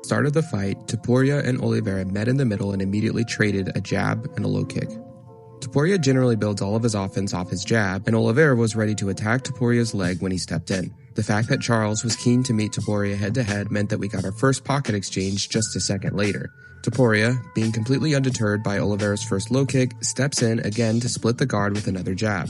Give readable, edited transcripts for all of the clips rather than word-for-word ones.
Start of the fight, Topuria and Oliveira met in the middle and immediately traded a jab and a low kick. Topuria generally builds all of his offense off his jab, and Oliveira was ready to attack Topuria's leg when he stepped in. The fact that Charles was keen to meet Topuria head-to-head meant that we got our first pocket exchange just a second later. Topuria, being completely undeterred by Oliveira's first low kick, steps in again to split the guard with another jab.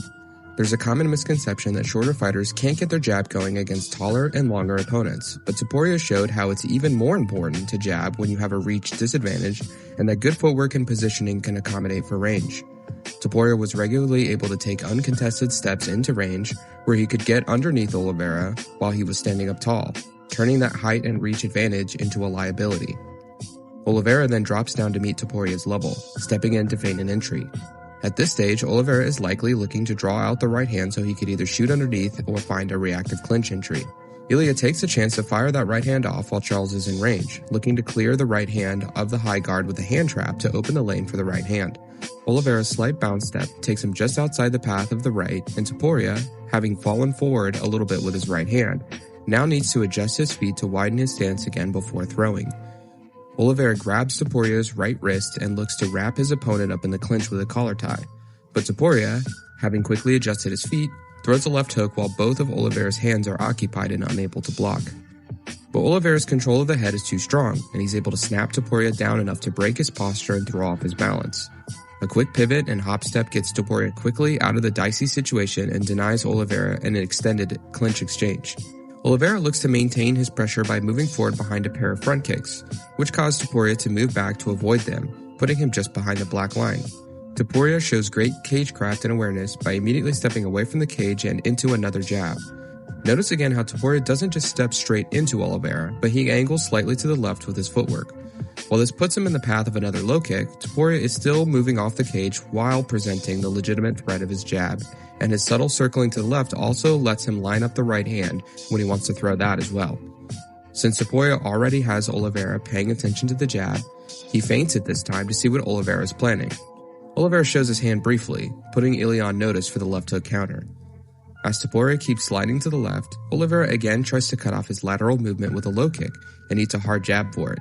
There's a common misconception that shorter fighters can't get their jab going against taller and longer opponents, but Topuria showed how it's even more important to jab when you have a reach disadvantage and that good footwork and positioning can accommodate for range. Topuria was regularly able to take uncontested steps into range where he could get underneath Oliveira while he was standing up tall, turning that height and reach advantage into a liability. Oliveira then drops down to meet Topuria's level, stepping in to feint an entry. At this stage, Oliveira is likely looking to draw out the right hand so he could either shoot underneath or find a reactive clinch entry. Ilia takes a chance to fire that right hand off while Charles is in range, looking to clear the right hand of the high guard with a hand trap to open the lane for the right hand. Oliveira's slight bounce step takes him just outside the path of the right, and Topuria, having fallen forward a little bit with his right hand, now needs to adjust his feet to widen his stance again before throwing. Oliveira grabs Topuria's right wrist and looks to wrap his opponent up in the clinch with a collar tie. But Topuria, having quickly adjusted his feet, throws a left hook while both of Oliveira's hands are occupied and unable to block. But Oliveira's control of the head is too strong, and he's able to snap Topuria down enough to break his posture and throw off his balance. A quick pivot and hop step gets Topuria quickly out of the dicey situation and denies Oliveira an extended clinch exchange. Oliveira looks to maintain his pressure by moving forward behind a pair of front kicks, which caused Topuria to move back to avoid them, putting him just behind the black line. Topuria shows great cagecraft and awareness by immediately stepping away from the cage and into another jab. Notice again how Topuria doesn't just step straight into Oliveira, but he angles slightly to the left with his footwork. While this puts him in the path of another low kick, Topuria is still moving off the cage while presenting the legitimate threat of his jab, and his subtle circling to the left also lets him line up the right hand when he wants to throw that as well. Since Topuria already has Oliveira paying attention to the jab, he feints it this time to see what Oliveira is planning. Oliveira shows his hand briefly, putting Ilia on notice for the left hook counter. As Topuria keeps sliding to the left, Oliveira again tries to cut off his lateral movement with a low kick and eats a hard jab for it.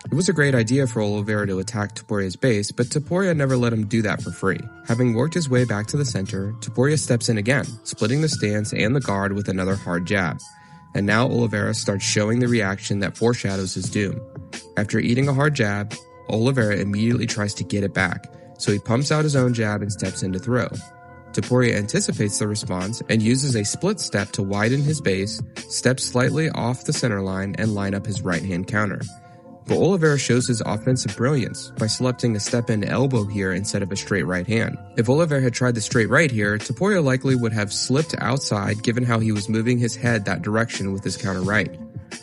It was a great idea for Oliveira to attack Topuria's base, but Topuria never let him do that for free. Having worked his way back to the center, Topuria steps in again, splitting the stance and the guard with another hard jab. And now Oliveira starts showing the reaction that foreshadows his doom. After eating a hard jab, Oliveira immediately tries to get it back, so he pumps out his own jab and steps in to throw. Topuria anticipates the response and uses a split step to widen his base, steps slightly off the center line, and line up his right hand counter. But Oliveira shows his offensive brilliance by selecting a step-in elbow here instead of a straight right hand. If Oliveira had tried the straight right here, Topuria likely would have slipped outside given how he was moving his head that direction with his counter right.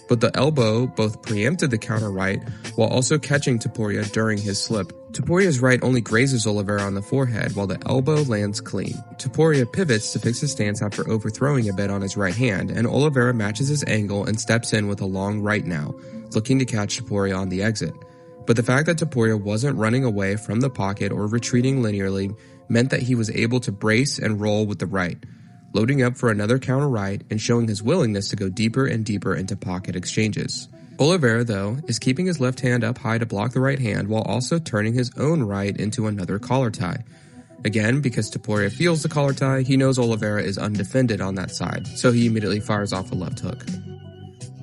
But the elbow both preempted the counter right while also catching Topuria during his slip. Topuria's right only grazes Oliveira on the forehead while the elbow lands clean. Topuria pivots to fix his stance after overthrowing a bit on his right hand, and Oliveira matches his angle and steps in with a long right now, looking to catch Topuria on the exit. But the fact that Topuria wasn't running away from the pocket or retreating linearly meant that he was able to brace and roll with the right, loading up for another counter right and showing his willingness to go deeper and deeper into pocket exchanges. Oliveira, though, is keeping his left hand up high to block the right hand while also turning his own right into another collar tie. Again, because Topuria feels the collar tie, he knows Oliveira is undefended on that side, so he immediately fires off a left hook.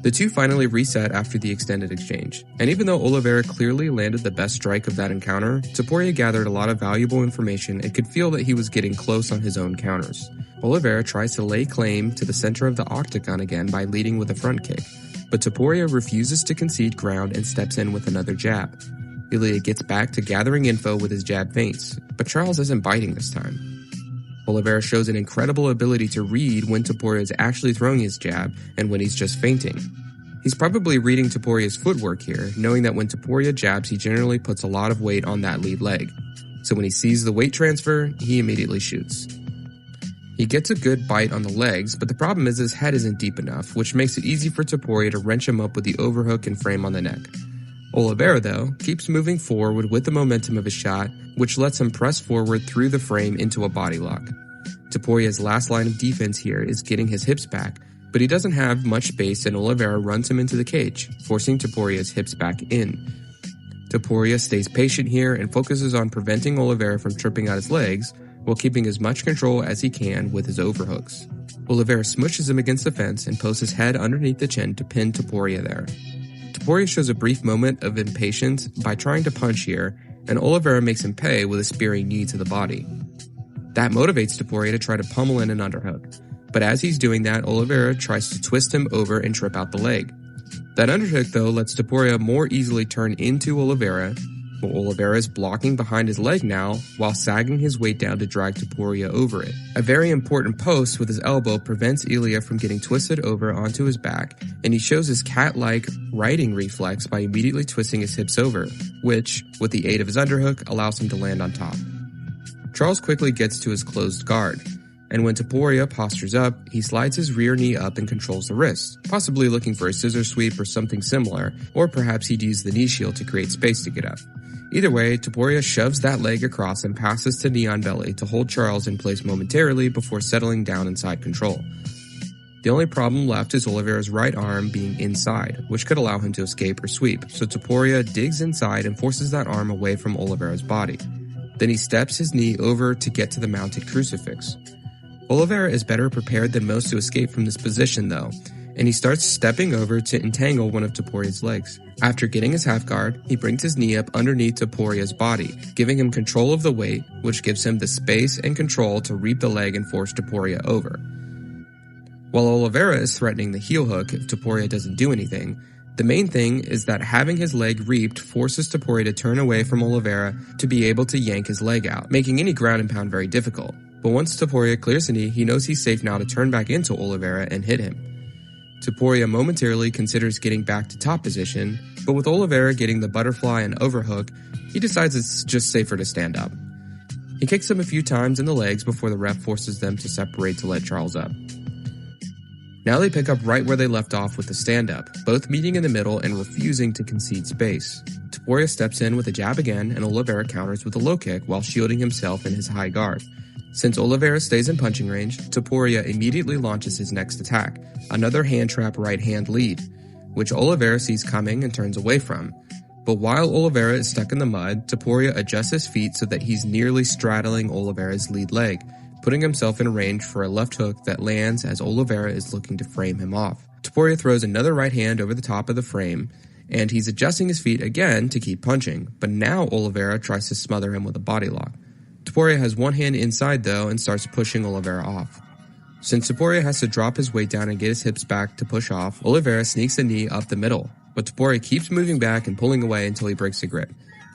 The two finally reset after the extended exchange, and even though Oliveira clearly landed the best strike of that encounter, Topuria gathered a lot of valuable information and could feel that he was getting close on his own counters. Oliveira tries to lay claim to the center of the octagon again by leading with a front kick, but Topuria refuses to concede ground and steps in with another jab. Ilia gets back to gathering info with his jab feints, but Charles isn't biting this time. Oliveira shows an incredible ability to read when Topuria is actually throwing his jab and when he's just feinting. He's probably reading Topuria's footwork here, knowing that when Topuria jabs he generally puts a lot of weight on that lead leg. So when he sees the weight transfer, he immediately shoots. He gets a good bite on the legs, but the problem is his head isn't deep enough, which makes it easy for Topuria to wrench him up with the overhook and frame on the neck. Oliveira, though, keeps moving forward with the momentum of his shot, which lets him press forward through the frame into a body lock. Topuria's last line of defense here is getting his hips back, but he doesn't have much space and Oliveira runs him into the cage, forcing Topuria's hips back in. Topuria stays patient here and focuses on preventing Oliveira from tripping out his legs while keeping as much control as he can with his overhooks. Oliveira smushes him against the fence and posts his head underneath the chin to pin Topuria there. Topuria shows a brief moment of impatience by trying to punch here, and Oliveira makes him pay with a spearing knee to the body. That motivates Topuria to try to pummel in an underhook, but as he's doing that, Oliveira tries to twist him over and trip out the leg. That underhook, though, lets Topuria more easily turn into Oliveira, while Oliveira is blocking behind his leg now while sagging his weight down to drag Topuria over it. A very important post with his elbow prevents Ilia from getting twisted over onto his back, and he shows his cat-like riding reflex by immediately twisting his hips over, which, with the aid of his underhook, allows him to land on top. Charles quickly gets to his closed guard, and when Topuria postures up, he slides his rear knee up and controls the wrist, possibly looking for a scissor sweep or something similar, or perhaps he'd use the knee shield to create space to get up. Either way, Topuria shoves that leg across and passes to knee on belly to hold Charles in place momentarily before settling down inside control. The only problem left is Oliveira's right arm being inside, which could allow him to escape or sweep, so Topuria digs inside and forces that arm away from Oliveira's body. Then he steps his knee over to get to the mounted crucifix. Oliveira is better prepared than most to escape from this position though, and he starts stepping over to entangle one of Topuria's legs. After getting his half guard, he brings his knee up underneath Topuria's body, giving him control of the weight, which gives him the space and control to reap the leg and force Topuria over. While Oliveira is threatening the heel hook if Topuria doesn't do anything, the main thing is that having his leg reaped forces Topuria to turn away from Oliveira to be able to yank his leg out, making any ground and pound very difficult. But once Topuria clears the knee, he knows he's safe now to turn back into Oliveira and hit him. Topuria momentarily considers getting back to top position, but with Oliveira getting the butterfly and overhook, he decides it's just safer to stand up. He kicks him a few times in the legs before the ref forces them to separate to let Charles up. Now they pick up right where they left off with the stand-up, both meeting in the middle and refusing to concede space. Topuria steps in with a jab again, and Oliveira counters with a low kick while shielding himself in his high guard. Since Oliveira stays in punching range, Topuria immediately launches his next attack, another hand trap right hand lead, which Oliveira sees coming and turns away from. But while Oliveira is stuck in the mud, Topuria adjusts his feet so that he's nearly straddling Oliveira's lead leg, putting himself in range for a left hook that lands as Oliveira is looking to frame him off. Topuria throws another right hand over the top of the frame, and he's adjusting his feet again to keep punching, but now Oliveira tries to smother him with a body lock. Topuria has one hand inside though and starts pushing Oliveira off. Since Topuria has to drop his weight down and get his hips back to push off, Oliveira sneaks a knee up the middle, but Topuria keeps moving back and pulling away until he breaks the grip.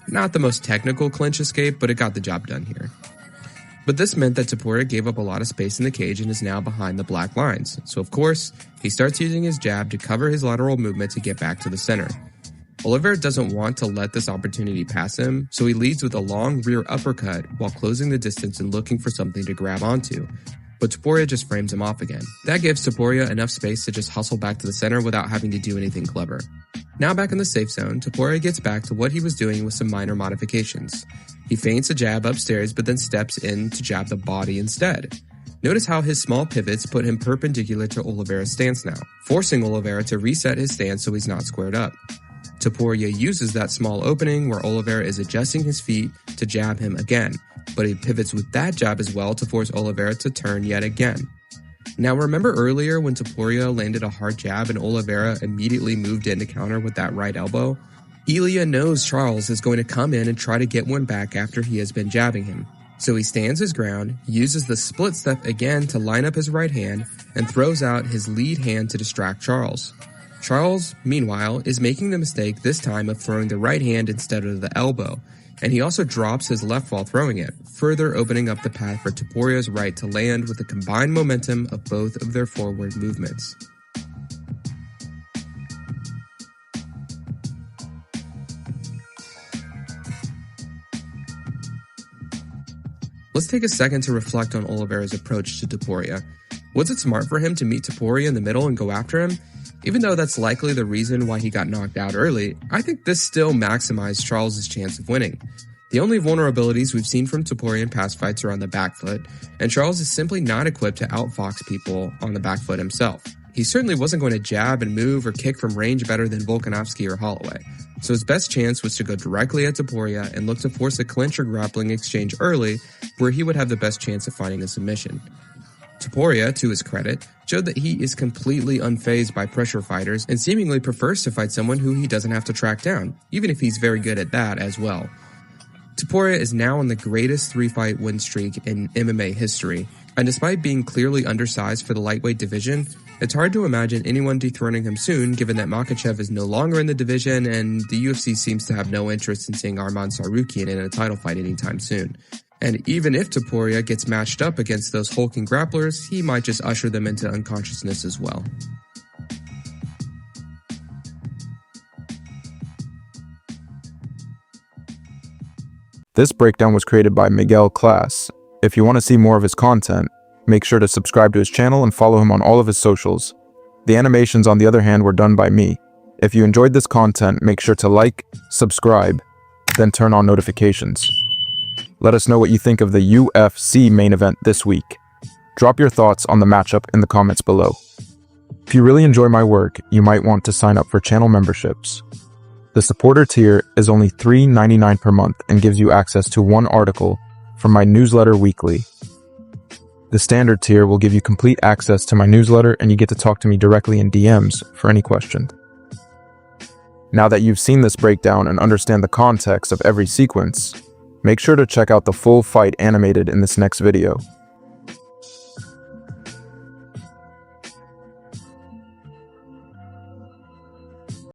Not the most technical clinch escape, but it got the job done here. But this meant that Topuria gave up a lot of space in the cage and is now behind the black lines, so of course, he starts using his jab to cover his lateral movement to get back to the center. Oliveira doesn't want to let this opportunity pass him, so he leads with a long rear uppercut while closing the distance and looking for something to grab onto. But Topuria just frames him off again. That gives Topuria enough space to just hustle back to the center without having to do anything clever. Now back in the safe zone, Topuria gets back to what he was doing with some minor modifications. He feints a jab upstairs but then steps in to jab the body instead. Notice how his small pivots put him perpendicular to Oliveira's stance now, forcing Oliveira to reset his stance so he's not squared up. Topuria uses that small opening where Oliveira is adjusting his feet to jab him again, but he pivots with that jab as well to force Oliveira to turn yet again. Now remember earlier when Topuria landed a hard jab and Oliveira immediately moved in to counter with that right elbow? Ilia knows Charles is going to come in and try to get one back after he has been jabbing him. So he stands his ground, uses the split step again to line up his right hand, and throws out his lead hand to distract Charles. Charles, meanwhile, is making the mistake this time of throwing the right hand instead of the elbow, and he also drops his left while throwing it, further opening up the path for Topuria's right to land with the combined momentum of both of their forward movements. Let's take a second to reflect on Oliveira's approach to Topuria. Was it smart for him to meet Topuria in the middle and go after him? Even though that's likely the reason why he got knocked out early, I think this still maximized Charles' chance of winning. The only vulnerabilities we've seen from Topuria in past fights are on the back foot, and Charles is simply not equipped to outfox people on the back foot himself. He certainly wasn't going to jab and move or kick from range better than Volkanovski or Holloway, so his best chance was to go directly at Topuria and look to force a clinch or grappling exchange early, where he would have the best chance of finding a submission. Topuria, to his credit, showed that he is completely unfazed by pressure fighters and seemingly prefers to fight someone who he doesn't have to track down, even if he's very good at that as well. Topuria is now on the greatest 3-fight win streak in MMA history, and despite being clearly undersized for the lightweight division, it's hard to imagine anyone dethroning him soon given that Makhachev is no longer in the division and the UFC seems to have no interest in seeing Arman Tsarukyan in a title fight anytime soon. And even if Topuria gets matched up against those hulking grapplers, he might just usher them into unconsciousness as well. This breakdown was created by Miguel Class. If you want to see more of his content, make sure to subscribe to his channel and follow him on all of his socials. The animations, on the other hand, were done by me. If you enjoyed this content, make sure to like, subscribe, then turn on notifications. Let us know what you think of the UFC main event this week. Drop your thoughts on the matchup in the comments below. If you really enjoy my work, you might want to sign up for channel memberships. The supporter tier is only $3.99 per month and gives you access to one article from my newsletter weekly. The standard tier will give you complete access to my newsletter and you get to talk to me directly in DMs for any question. Now that you've seen this breakdown and understand the context of every sequence, make sure to check out the full fight animated in this next video.